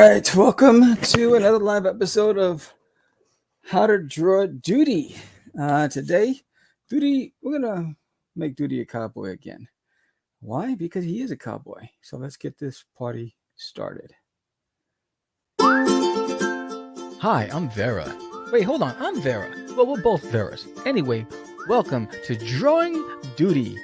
right, welcome to another live episode of How to Draw Doodie. Today, we're gonna make Doodie a cowboy again. Why? Because he is a cowboy. So let's get this party started. Hi, I'm Vera. Wait, hold on, I'm Vera. Well, we're both Veras. Anyway, welcome to Drawing Doodie,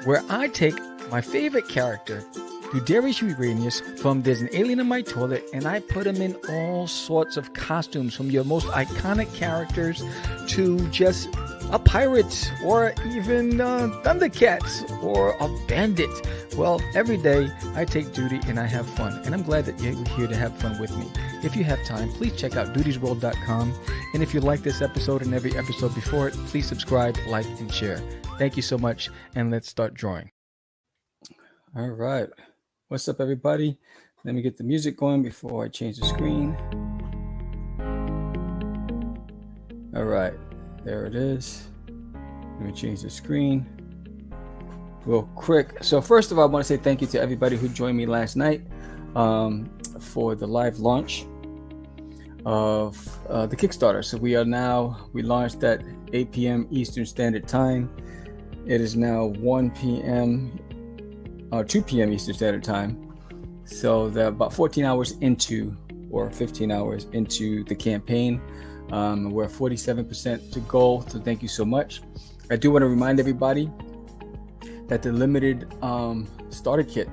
where I take my favorite character, Dudarius Uranius, from There's an Alien in My Toilet, and I put him in all sorts of costumes, from your most iconic characters to just a pirate, or even Thundercats, or a bandit. Well, every day I take Doodie and I have fun, and I'm glad that you're here to have fun with me. If you have time, please check out doodiesworld.com, and if you like this episode and every episode before it, please subscribe, like, and share. Thank you so much, and let's start drawing. All right. What's up, everybody? Let me get the music going before I change the screen. All right. There it is. Let me change the screen real quick. So first of all, I want to say thank you to everybody who joined me last night for the live launch of the Kickstarter. So we launched at 8 p.m. Eastern Standard Time. It is now 1 p.m. 2 p.m. Eastern Standard Time. So they're about 14 hours into, or 15 hours into the campaign. We're 47% to goal, so thank you so much. I do want to remind everybody that the limited starter kit,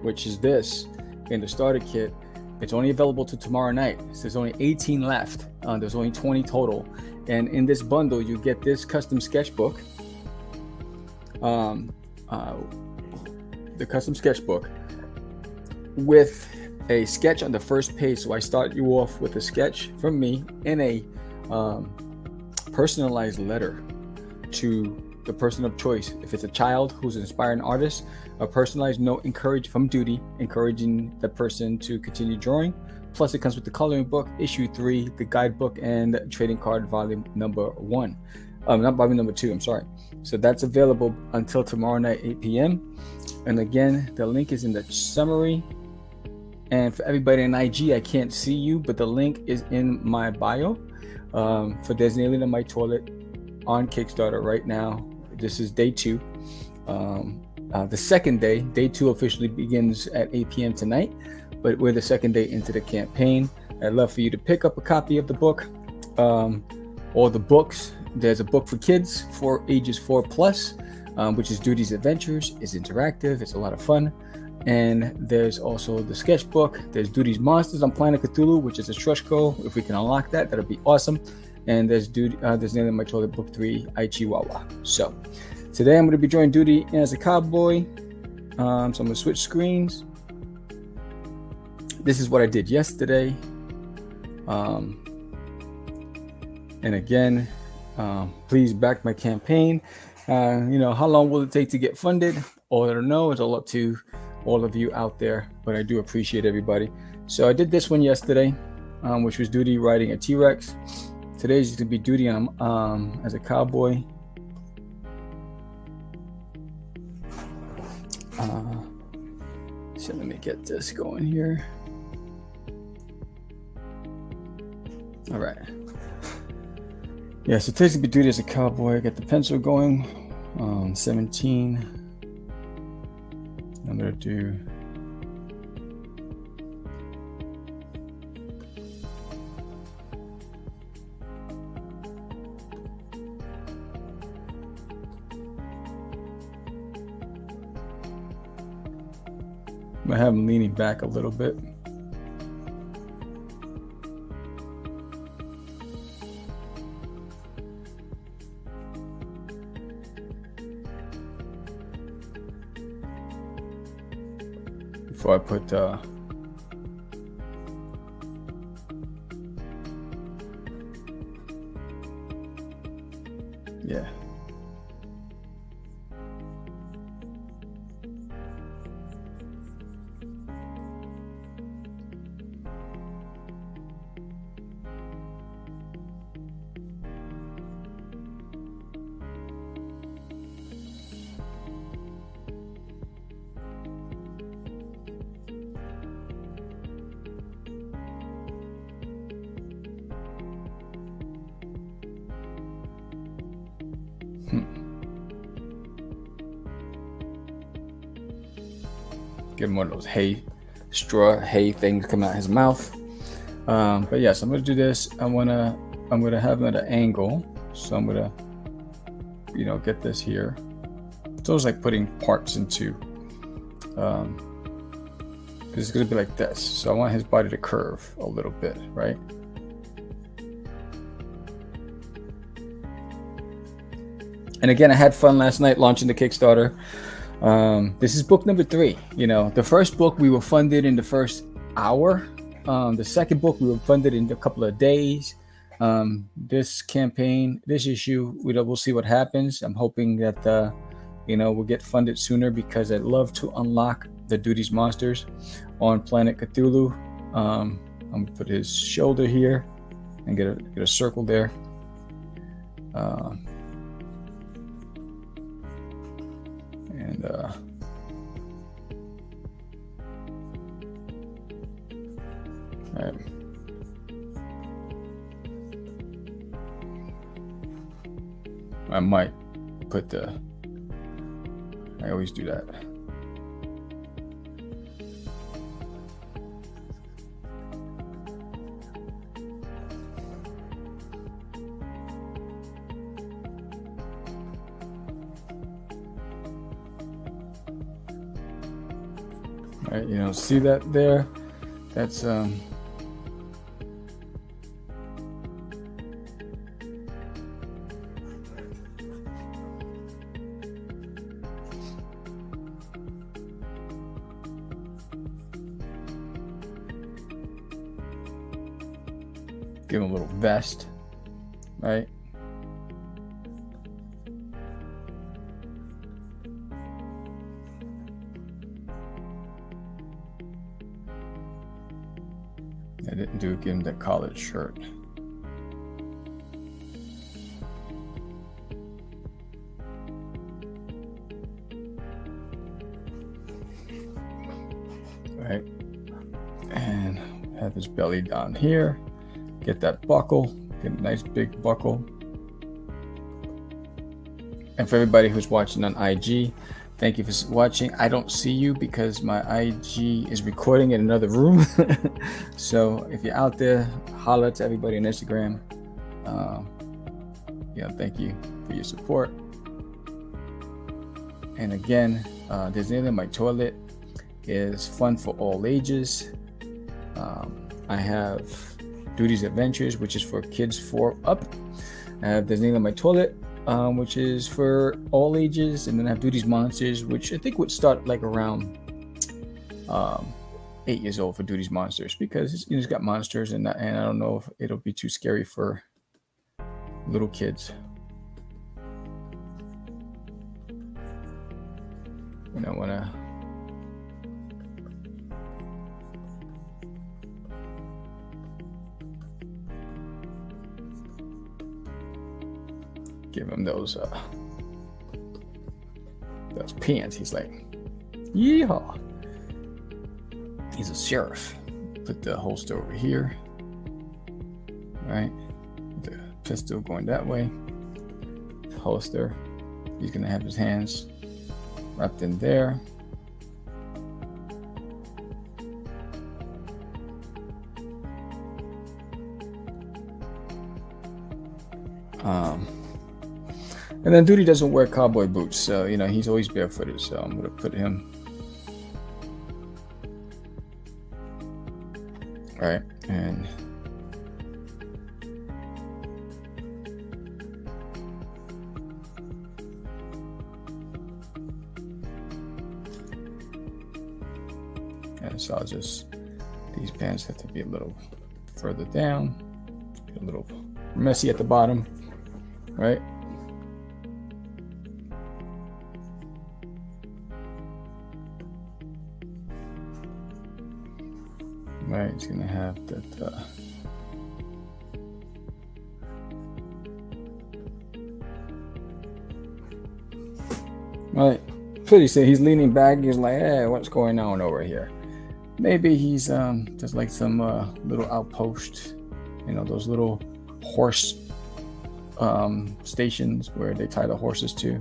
which is this, in the starter kit, it's only available to tomorrow night. So there's only 18 left. There's only 20 total. And in this bundle, you get this custom sketchbook. The custom sketchbook with a sketch on the first page. So I start you off with a sketch from me and a personalized letter to the person of choice. If it's a child who's an aspiring artist, a personalized note from Doodie, encouraging the person to continue drawing. Plus it comes with the coloring book, issue 3, the guidebook, and trading card volume number 1. Not volume number 2, I'm sorry. So that's available until tomorrow night, 8 p.m. And again, the link is in the summary. And for everybody in IG, I can't see you, but the link is in my bio for There's an Alien in My Toilet on Kickstarter right now. This is day 2. The second day 2 officially begins at 8 p.m. tonight, but we're the second day into the campaign. I'd love for you to pick up a copy of the book or the books. There's a book for kids for ages 4+, which is Doodie's Adventures. It's interactive. It's a lot of fun. And there's also the sketchbook. There's Doodie's Monsters on Planet Cthulhu, which is a stretch goal. If we can unlock that, that'll be awesome. And there's there's Name of My Toilet Book 3, Aichiwawa. So today I'm going to be drawing Doodie as a cowboy. So I'm going to switch screens. This is what I did yesterday. And again, please back my campaign. How long will it take to get funded? All I don't know. It's all up to all of you out there, but I do appreciate everybody. So I did this one yesterday, which was Doodie riding a T-Rex. Today's going to be Doodie as a cowboy. So let me get this going here. All right. Yeah, so today's going to be Doodie as a cowboy. I got the pencil going. 17. I'm going to do I have him leaning back a little bit. Before I put yeah. Give him one of those straw hay things coming out his mouth. But yes, I'm gonna do this. I'm gonna have him at an angle. So I'm gonna, get this here. So it's like putting parts into, because it's gonna be like this. So I want his body to curve a little bit, right? And again, I had fun last night launching the Kickstarter. This is book number 3. The first book we were funded in the first hour. The second book we were funded in a couple of days. This campaign, this issue, we'll see what happens. I'm hoping that we'll get funded sooner, because I'd love to unlock the Doodie's monsters on Planet Cthulhu. I'm gonna put his shoulder here and get a circle there. Right. I might put I always do that. All right, see that there? That's give him a little vest, right? I didn't give him that collared shirt. Right, and have his belly down here. Get that buckle, get a nice big buckle. And for everybody who's watching on IG, thank you for watching. I don't see you because my IG is recording in another room. So if you're out there, holla to everybody on Instagram. Thank you for your support. And again, Designated My Toilet is fun for all ages. I have Doodie's Adventures, which is for kids 4 up. I have Designated My Toilet, which is for all ages, and then I have Doodie's Monsters, which I think would start like around 8 years old for Doodie's Monsters, because it's got monsters, and I don't know if it'll be too scary for little kids. And I want to give him those pants. He's like, yeehaw. He's a sheriff. Put the holster over here. Right? The pistol going that way. The holster. He's gonna have his hands wrapped in there. And then Doodie doesn't wear cowboy boots, so he's always barefooted. So I'm gonna put him right, and so these pants have to be a little further down, a little messy at the bottom, right? Right, it's gonna have that. Right, pretty soon he's leaning back. He's like, "Hey, what's going on over here?" Maybe he's just like some little outpost, those little horse stations where they tie the horses to,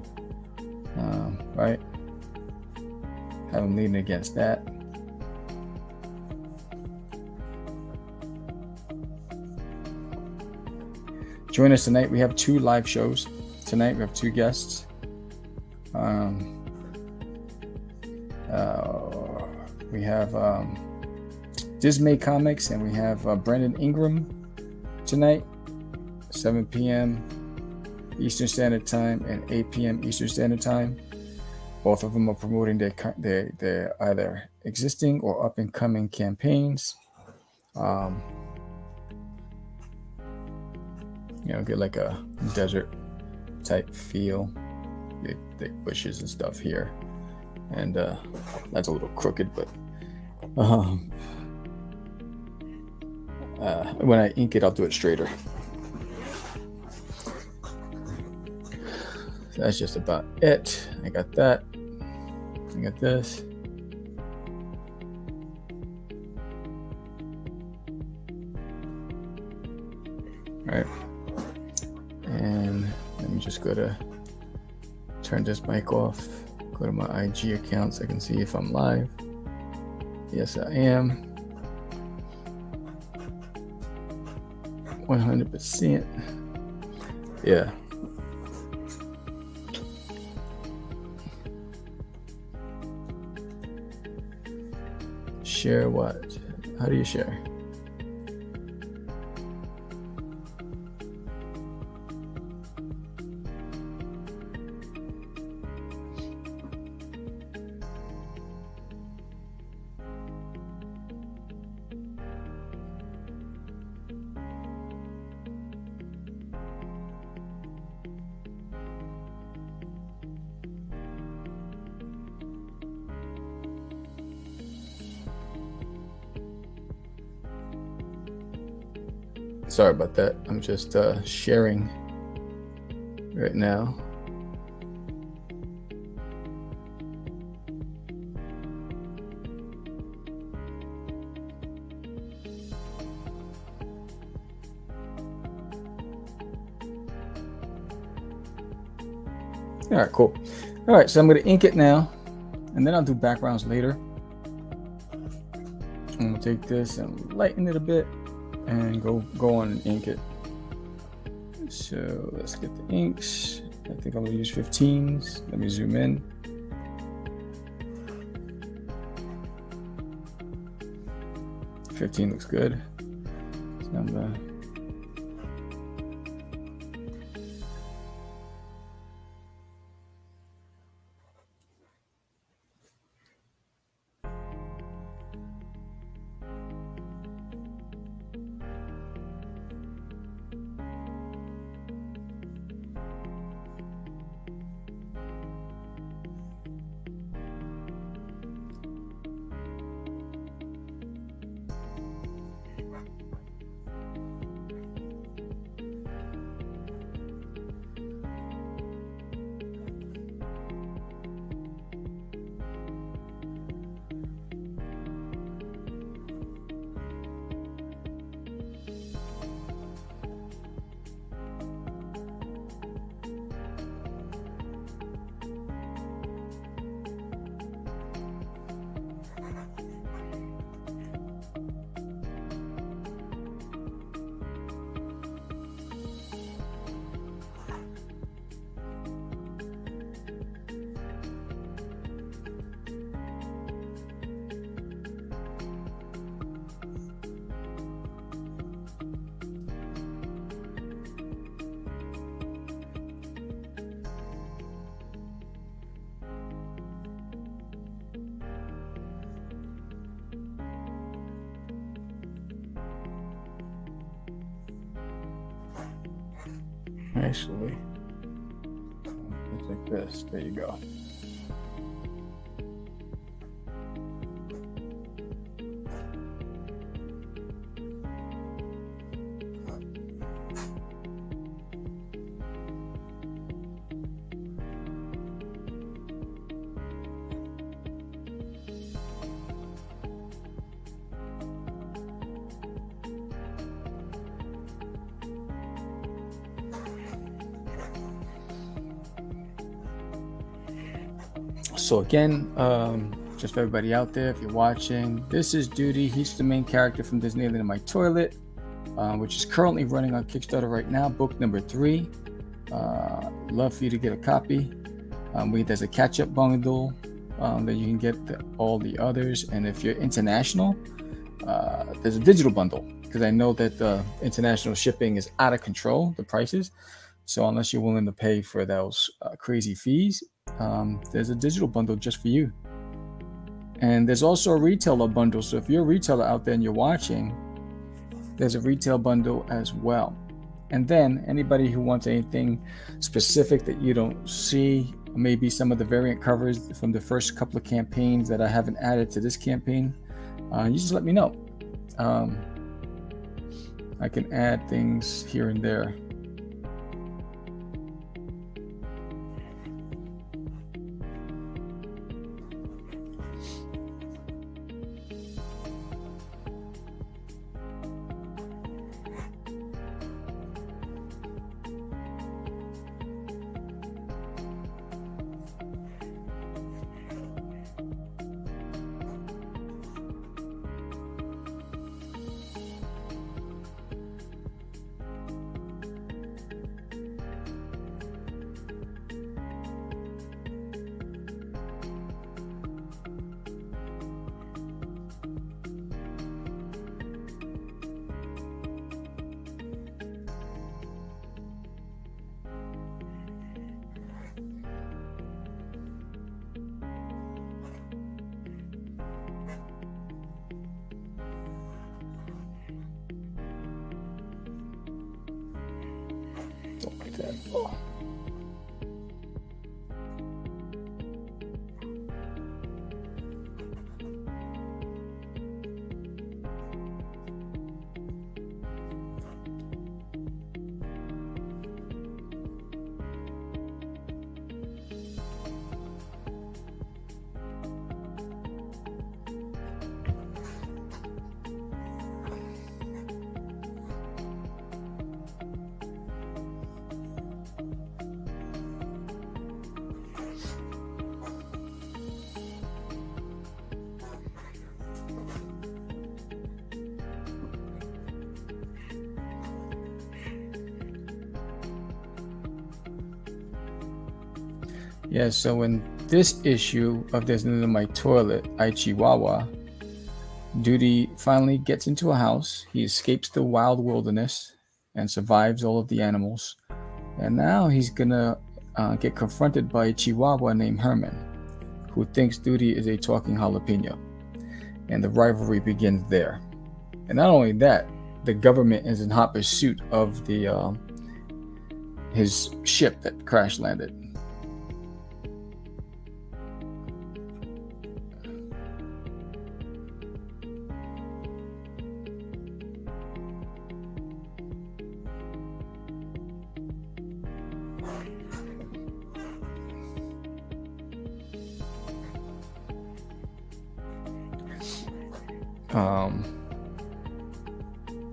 right? have them leaning against that. Join us tonight. We have 2 live shows tonight. We have 2 guests. We have Dismay Comics, and we have Brandon Ingram tonight, 7 p.m. Eastern Standard Time and 8 p.m. Eastern Standard Time. Both of them are promoting their either existing or up and coming campaigns. Get like a desert type feel. The bushes and stuff here, and that's a little crooked, but when I ink it, I'll do it straighter. So that's just about it. I got that. I got this. All right. And let me just turn this mic off, go to my IG account so I can see if I'm live. Yes, I am. 100%. Yeah. Share what? How do you share? Sorry about that. I'm just sharing right now. All right, cool. All right, so I'm going to ink it now, and then I'll do backgrounds later. I'm going to take this and lighten it a bit and go on and ink it. So let's get the inks. I think I'm going to use 15s. Let me zoom in. $15 looks good. So I'm going to actually, it's like this. There you go. So again, just for everybody out there, if you're watching, this is Doodie. He's the main character from There's an Alien in My Toilet, which is currently running on Kickstarter right now, book number 3. Love for you to get a copy. There's a catch-up bundle that you can get all the others, and if you're international, there's a digital bundle, because I know that the international shipping is out of control, the prices. So unless you're willing to pay for those crazy fees, there's a digital bundle just for you. And there's also a retailer bundle. So if you're a retailer out there and you're watching, there's a retail bundle as well. And then anybody who wants anything specific that you don't see, maybe some of the variant covers from the first couple of campaigns that I haven't added to this campaign, you just let me know. I can add things here and there. Like that. Oh. Yeah, so in this issue of There's an Alien in My Toilet, I Chihuahua, Doodie finally gets into a house. He escapes the wild wilderness and survives all of the animals. And now he's gonna get confronted by a Chihuahua named Herman, who thinks Doodie is a talking jalapeno. And the rivalry begins there. And not only that, the government is in hot pursuit of his ship that crash landed.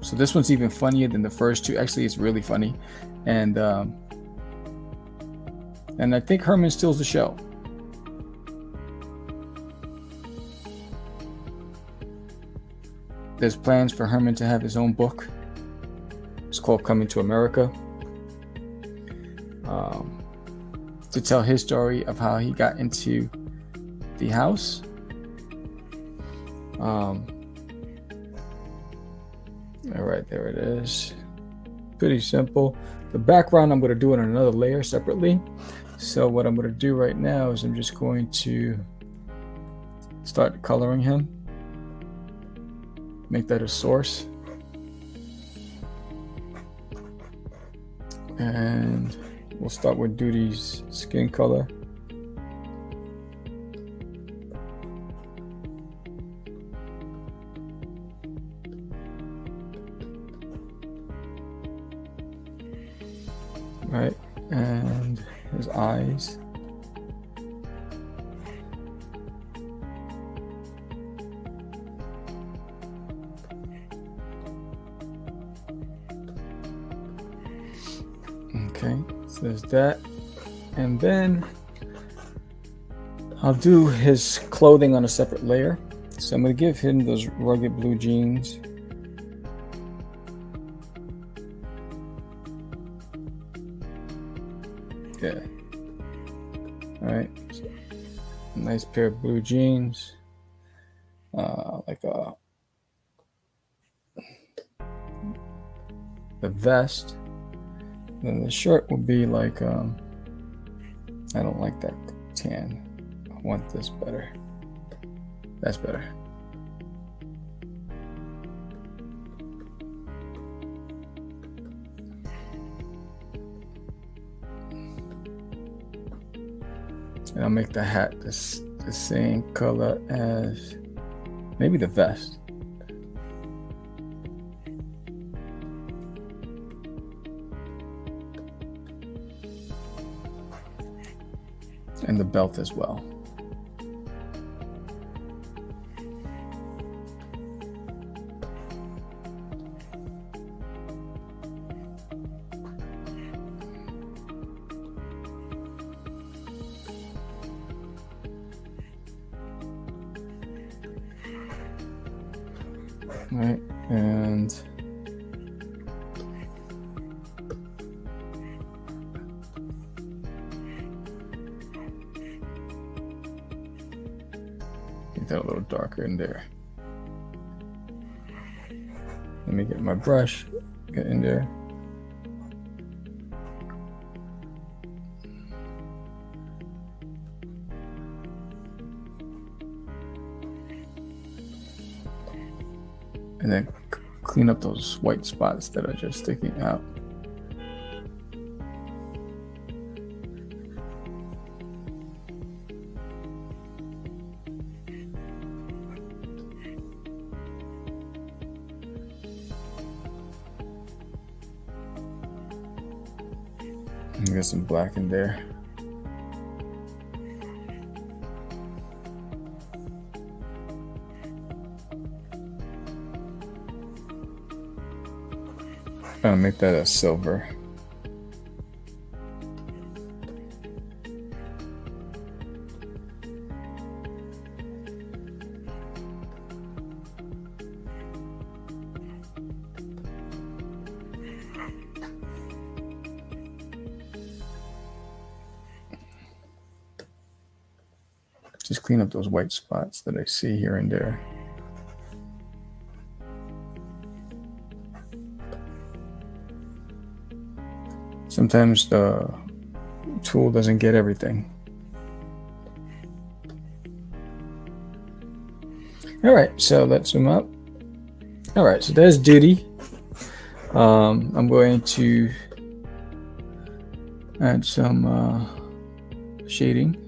So this one's even funnier than the first two. Actually, it's really funny, and I think Herman steals the show. There's plans for Herman to have his own book. It's called Coming to America, to tell his story of how he got into the house. All right, there it is. Pretty simple. The background, I'm going to do it on another layer separately. So what I'm going to do right now is I'm just going to start coloring him. Make that a source. And we'll start with Doodie's skin color. Right, and his eyes. Okay, so there's that. And then I'll do his clothing on a separate layer. So I'm going to give him those rugged blue jeans. Okay. Alright. So, nice pair of blue jeans. Like the vest. Then the shirt will be like I don't like that tan. I want this better. That's better. And I'll make the hat the same color as maybe the vest. And the belt as well. All right, and get that a little darker in there. Let me get my brush, get in there. And then clean up those white spots that are just sticking out. And get some black in there. I'll make that a silver. Just clean up those white spots that I see here and there. Sometimes the tool doesn't get everything. All right, so let's zoom up. All right, so there's Doodie. I'm going to add some shading.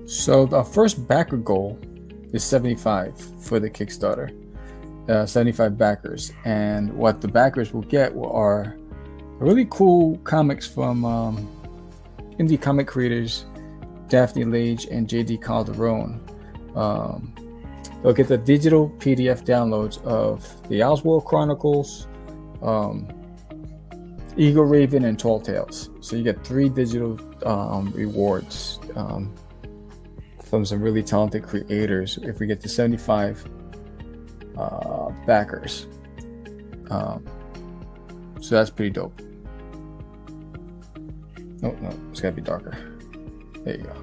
So the first backer goal is 75 for the Kickstarter, 75 backers. And what the backers will get are really cool comics from indie comic creators Daphne Lage and JD Calderon. They'll get the digital PDF downloads of the Oswald Chronicles, Eagle Raven, and Tall Tales. So you get 3 digital rewards from some really talented creators if we get to 75 backers. So that's pretty dope. No, it's gotta be darker. There you go.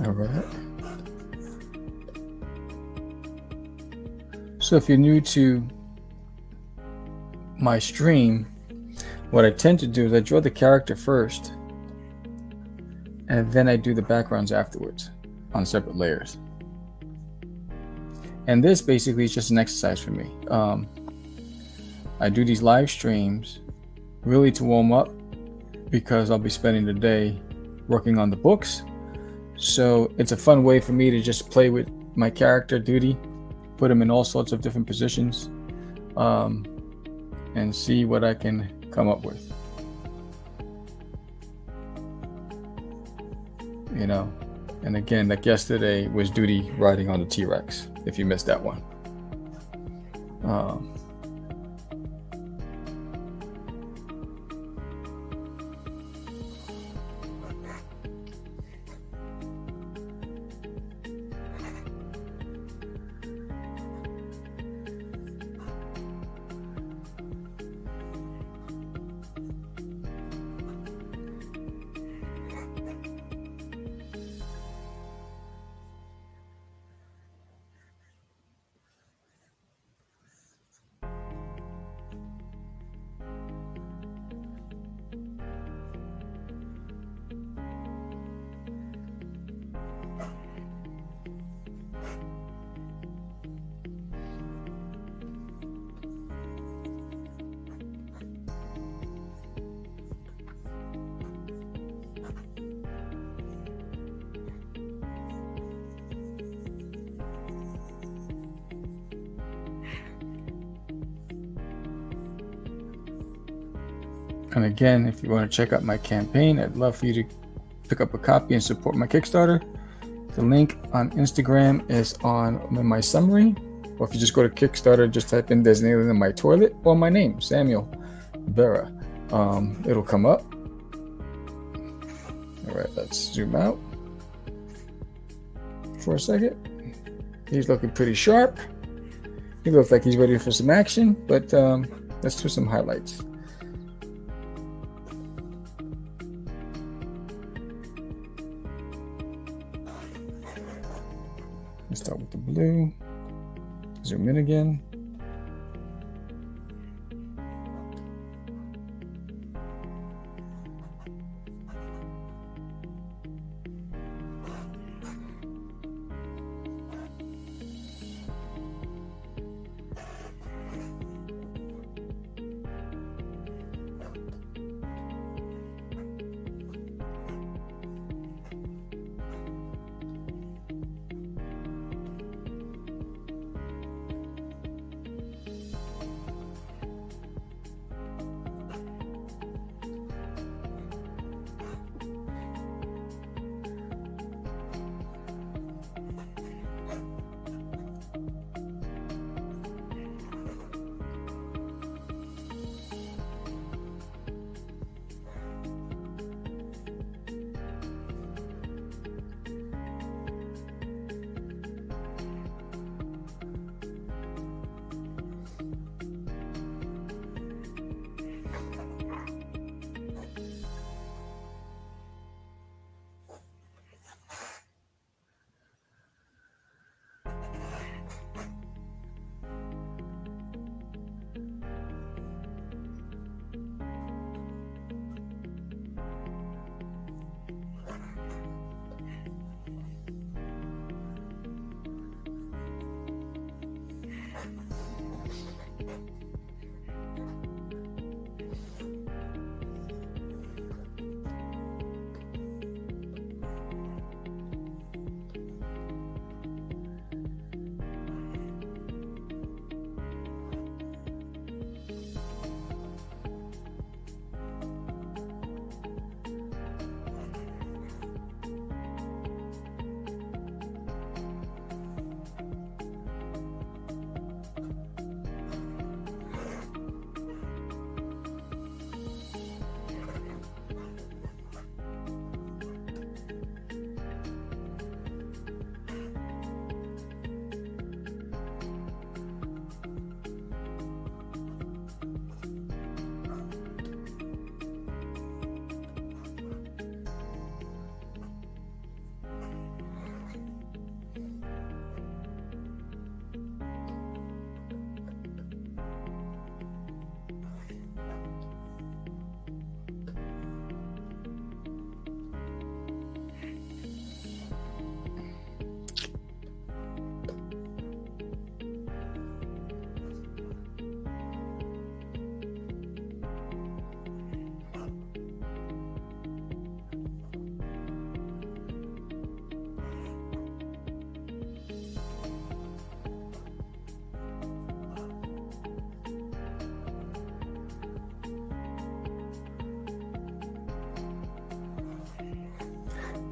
All right. So if you're new to my stream, what I tend to do is I draw the character first, and then I do the backgrounds afterwards on separate layers. And this basically is just an exercise for me. I do these live streams really to warm up, because I'll be spending the day working on the books. So it's a fun way for me to just play with my character Doodie, put him in all sorts of different positions, and see what I can come up with. You know, and again, like yesterday was Doodie riding on the T-Rex, if you missed that one. And again, if you want to check out my campaign, I'd love for you to pick up a copy and support my Kickstarter. The link on Instagram is in my summary. Or if you just go to Kickstarter, just type in designated in my toilet or my name, Samuel Vera. It'll come up. All right, let's zoom out for a second. He's looking pretty sharp. He looks like he's ready for some action, but let's do some highlights. Let's start with the blue. Zoom in again.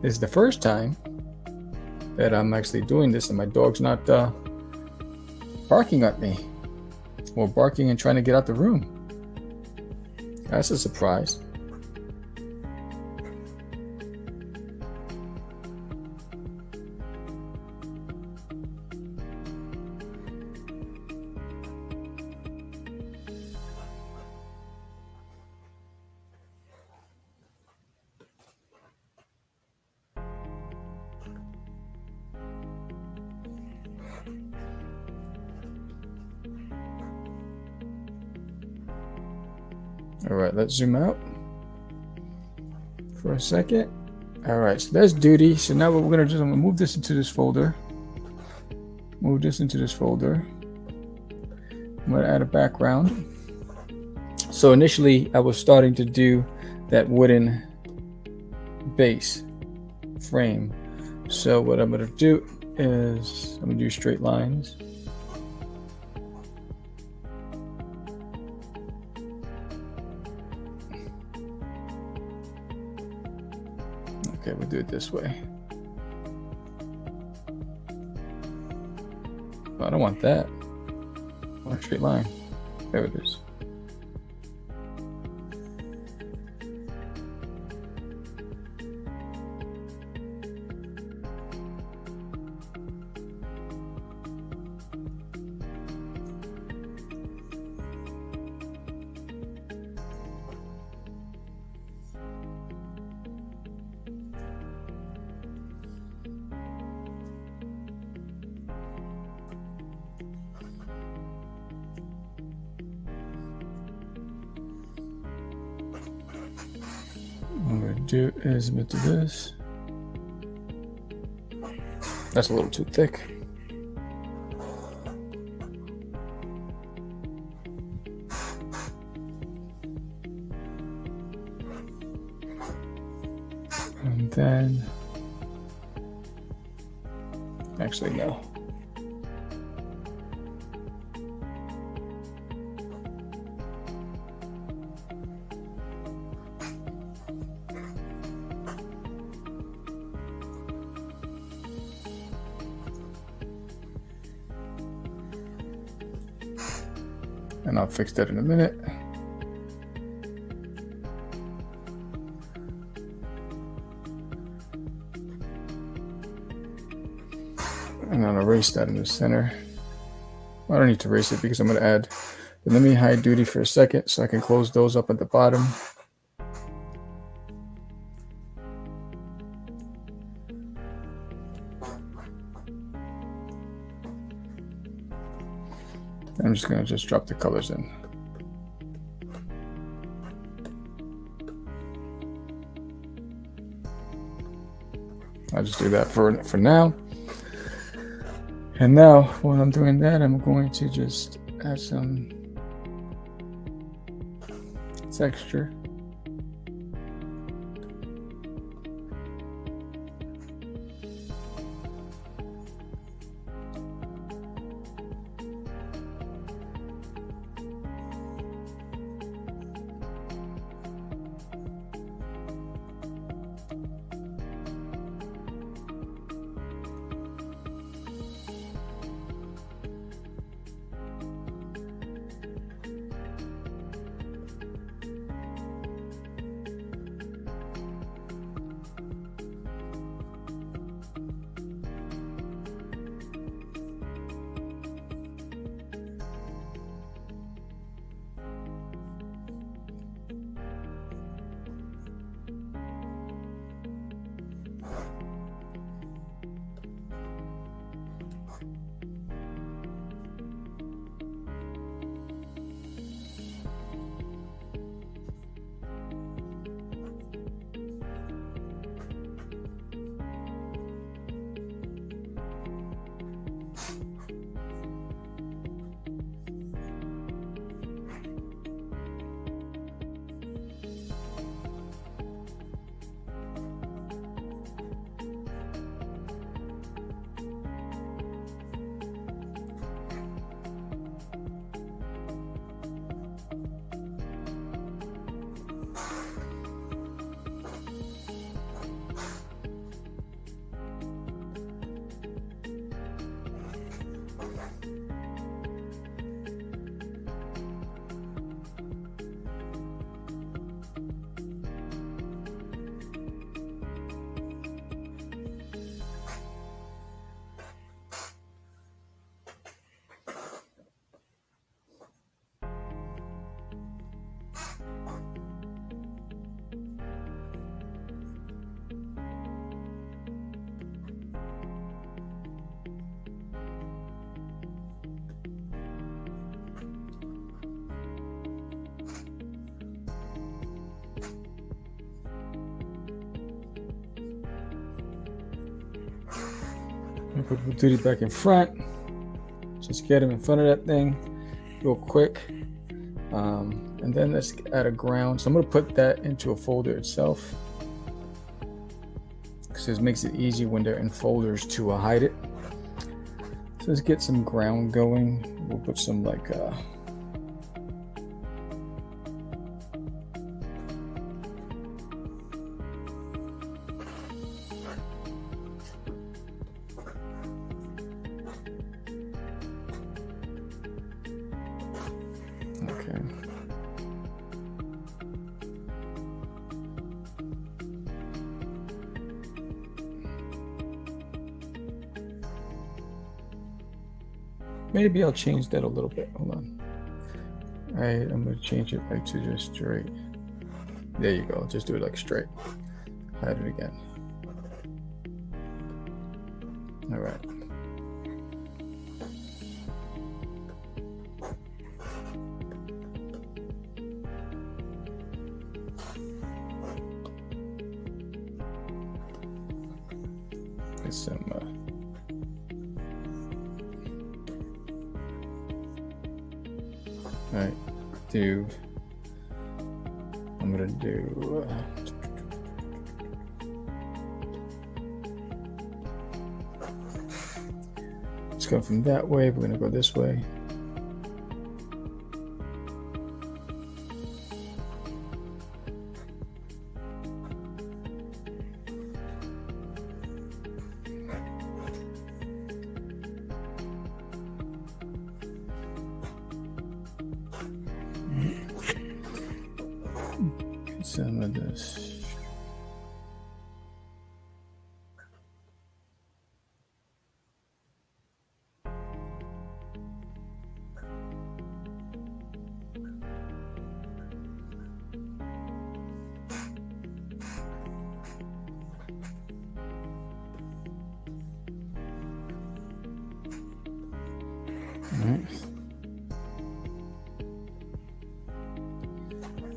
This is the first time that I'm actually doing this and my dog's not barking at me or barking and trying to get out the room. That's a surprise. All right, let's zoom out for a second. All right, so that's Doodie. So now what we're gonna do is I'm gonna move this into this folder. Move this into this folder. I'm gonna add a background. So initially I was starting to do that wooden base frame. So what I'm gonna do is I'm gonna do straight lines. do it this way. Oh, I don't want that. I want a straight line. There it is. What I'm going to do is I'm going to do this. That's a little too thick. And then, actually, no. And I'll fix that in a minute. And I'll erase that in the center. I don't need to erase it because I'm going to add. But let me hide Doodie for a second so I can close those up at the bottom. I'm just going to drop the colors in. I'll just do that for now. And now, when I'm doing that, I'm going to just add some texture. Put Doodie back in front. Just get him in front of that thing real quick. And then let's add a ground. So I'm going to put that into a folder itself, because it makes it easy when they're in folders to hide it. So let's get some ground going. We'll put some like maybe I'll change that a little bit. Hold on. All right, I'm gonna change it like to just straight. There you go. Just do it like straight. Hide it again. All right. Get some. All right, I'm gonna do. Let's go from that way. We're gonna go this way. Some of this.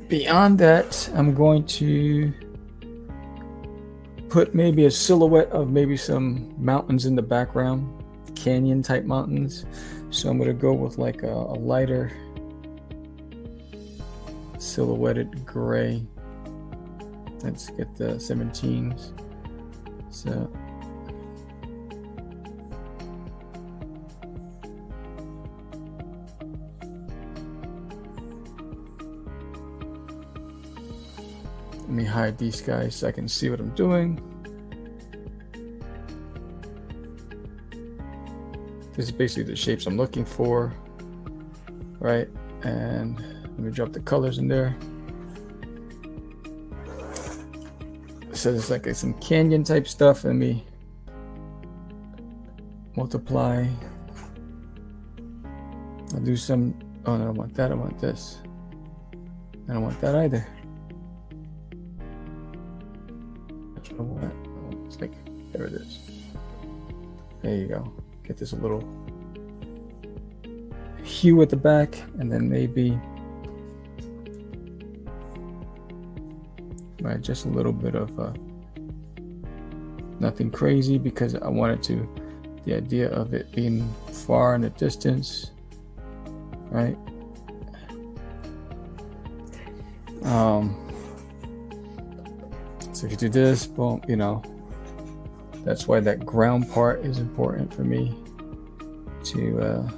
Beyond that, I'm going to put maybe a silhouette of maybe some mountains in the background, canyon type mountains. So I'm going to go with like a lighter silhouetted gray. Let's get the 17s. So let me hide these guys so I can see what I'm doing. This is basically the shapes I'm looking for, right? And let me drop the colors in there. So it's like some canyon type stuff. Let me multiply. I'll do some, oh no, I don't want that, I want this. I don't want that either. It's like, there it is. There you go. Get this a little hue at the back, and then maybe right, just a little bit of nothing crazy, because I wanted to, the idea of it being far in the distance, right? So if you do this, boom, you know, that's why that ground part is important for me to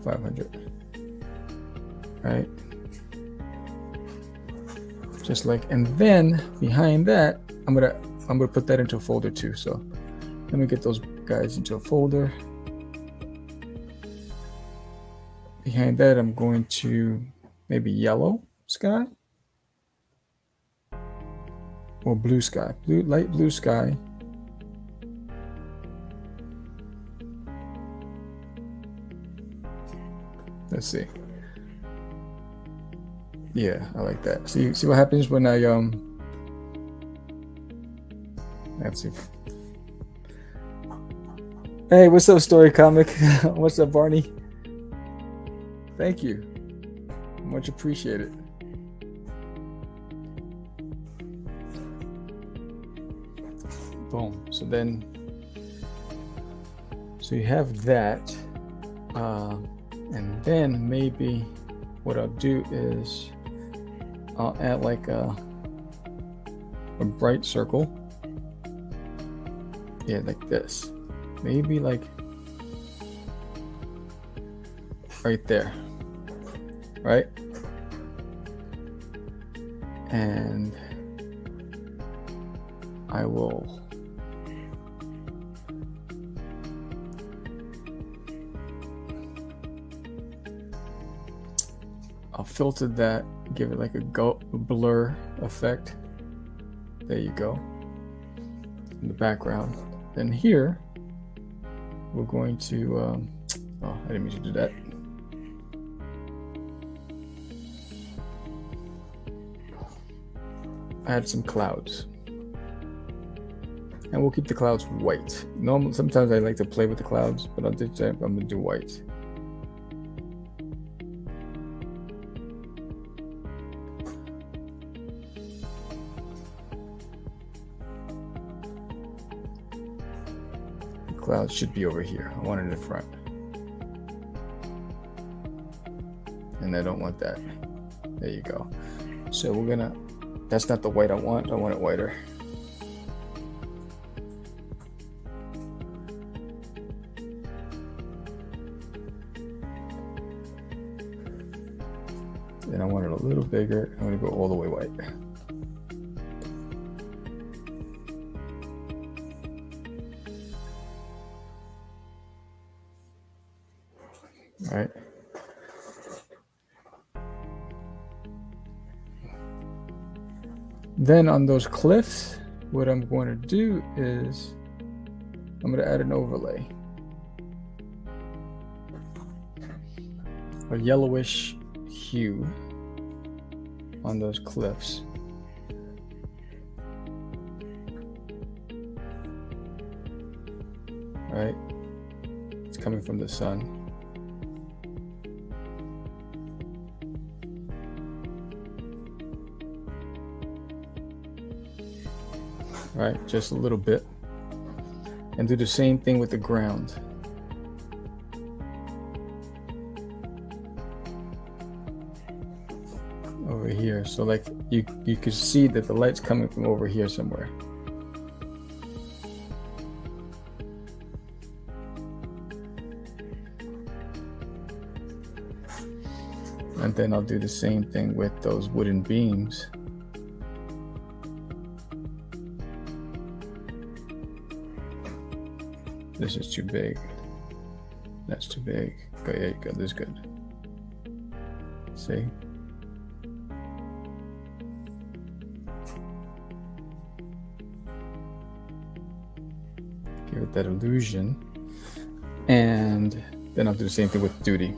500, right? Just like, and then behind that, I'm gonna put that into a folder too. So let me get those guys into a folder. Behind that, I'm going to maybe yellow sky or blue sky, light blue sky. Let's see. Yeah, I like that. See what happens when I let's see. Hey, what's up, Story Comic? What's up, Barney? Thank you. Much appreciated. Boom. So you have that, and then maybe what I'll do is I'll add like a bright circle. Yeah, like this. Maybe like right there. Right? And I'll filter that, give it like a blur effect. There you go. In the background. Then here, we're going to, I didn't mean to do that. Add some clouds. And we'll keep the clouds white. Normally, sometimes I like to play with the clouds, but on this time, I'm gonna do white. The clouds should be over here. I want it in the front. And I don't want that. There you go. So we're gonna, that's not the white I want it whiter. And I want it a little bigger. I'm going to go all the way white. All right. Then on those cliffs, what I'm going to do is I'm going to add an overlay. A yellowish hue on those cliffs. Right? It's coming from the sun. Right, just a little bit. And do the same thing with the ground. Over here, so like you could see that the light's coming from over here somewhere. And then I'll do the same thing with those wooden beams. This is too big. That's too big. Okay, there you go. This is good. See? Give it that illusion. And then I'll do the same thing with Doodie.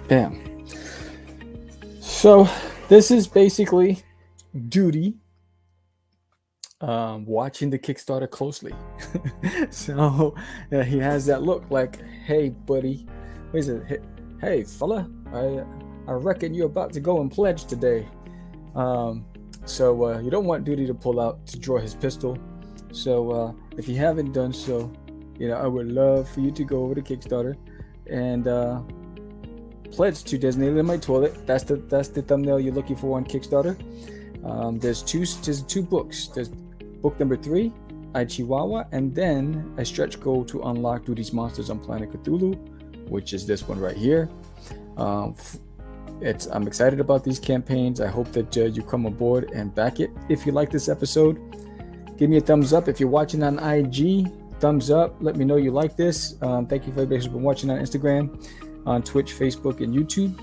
Bam. So this is basically Doodie watching the Kickstarter closely. So he has that look like, hey buddy, what is it? Hey fella, I reckon you're about to go and pledge today. So you don't want Doodie to pull out to draw his pistol. So if you haven't done so, I would love for you to go over to Kickstarter and pledge to Designated in My Toilet. That's the thumbnail you're looking for on Kickstarter. There's two books. There's book number 3, I Chihuahua, and then a stretch goal to unlock Doodie's Monsters on Planet Cthulhu, which is this one right here. I'm excited about these campaigns. I hope that you come aboard and back it. If you like this episode, give me a thumbs up. If you're watching on IG, thumbs up. Let me know you like this. Thank you for everybody who's been watching on Instagram, on Twitch, Facebook, and YouTube.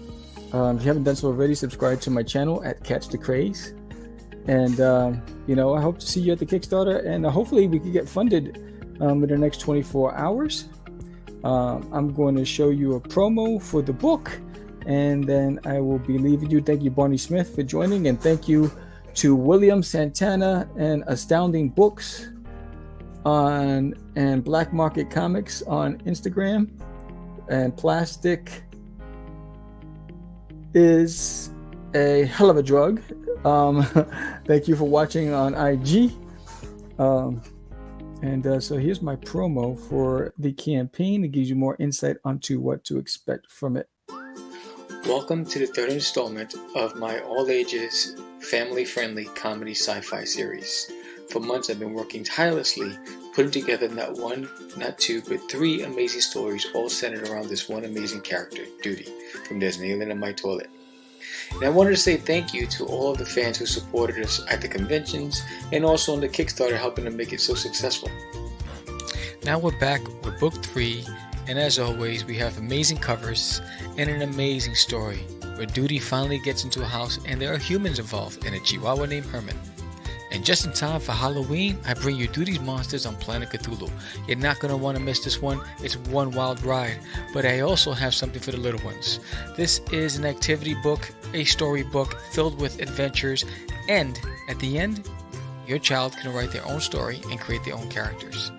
If you haven't done so already, subscribe to my channel at Catch the Craze. And I hope to see you at the Kickstarter, and hopefully we can get funded in the next 24 hours. I'm going to show you a promo for the book, and then I will be leaving you. Thank you, Barney Smith, for joining, and thank you to William Santana and Astounding Books and Black Market Comics on Instagram. And plastic is a hell of a drug. Thank you for watching on IG. So here's my promo for the campaign. It gives you more insight onto what to expect from it. Welcome to the third installment of my all-ages, family-friendly comedy sci-fi series. For months I've been working tirelessly, putting together not one, not two, but three amazing stories all centered around this one amazing character, Doodie, from There's an Alien in My Toilet. And I wanted to say thank you to all of the fans who supported us at the conventions and also on the Kickstarter helping to make it so successful. Now we're back with book 3, and as always we have amazing covers and an amazing story where Doodie finally gets into a house and there are humans involved and a chihuahua named Herman. And just in time for Halloween, I bring you Doodie's Monsters on Planet Cthulhu. You're not going to want to miss this one. It's one wild ride. But I also have something for the little ones. This is an activity book, a story book filled with adventures, and at the end, your child can write their own story and create their own characters.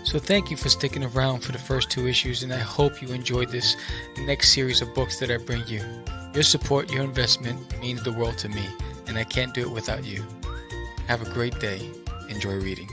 So thank you for sticking around for the first 2 issues, and I hope you enjoyed this next series of books that I bring you. Your support, your investment means the world to me, and I can't do it without you. Have a great day. Enjoy reading.